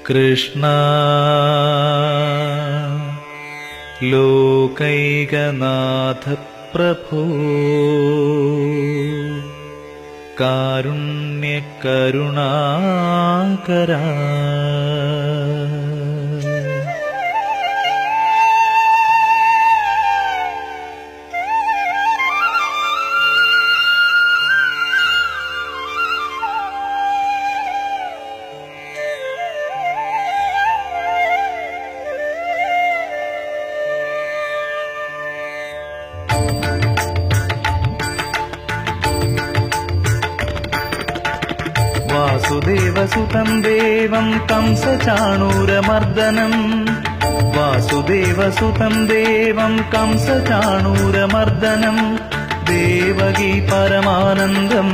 കൃഷ്ണ ലോകൈകനാഥ പ്രഭോ കാരുണ്യകരുണാകരാ വാസുദേവസുതം ദേവം കംസചാണൂരമർദ്ദനം വാസുദേവസുതം ദേവം കംസചാണൂരമർദ്ദനം ദേവകീ പരമാനന്ദം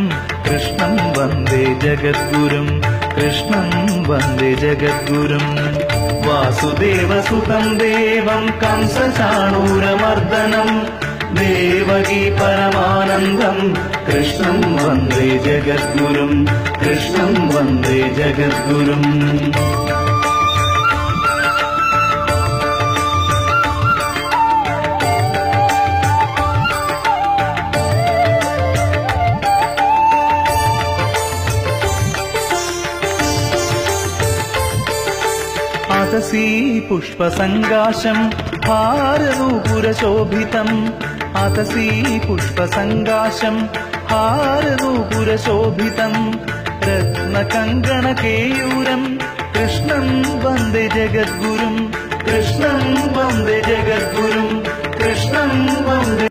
കൃഷ്ണം വന്ദേ ജഗദ്ഗുരും കൃഷ്ണം വന്ദേ ജഗദ്ഗുരും വാസുദേവസുതം ദേവം കംസചാണൂരമർദ്ദനം ദേവകീ പരമാനന്ദം കൃഷ്ണം വന്ദേ ജഗദ്ഗുരും കൃഷ്ണം വന്ദേ ജഗദ്ഗുരും അതസീ പുഷ്പസങ്കാശം ഹാരനൂപുരശോഭിതം അതസീ പുഷ്പസങ്കാശം ഹാരനൂപുരശോഭിതം രത്നകങ്കണകേയൂരം കൃഷ്ണം വന്ദേ ജഗദ്ഗുരും കൃഷ്ണം വന്ദേ ജഗദ്ഗുരും കൃഷ്ണം വന്ദേ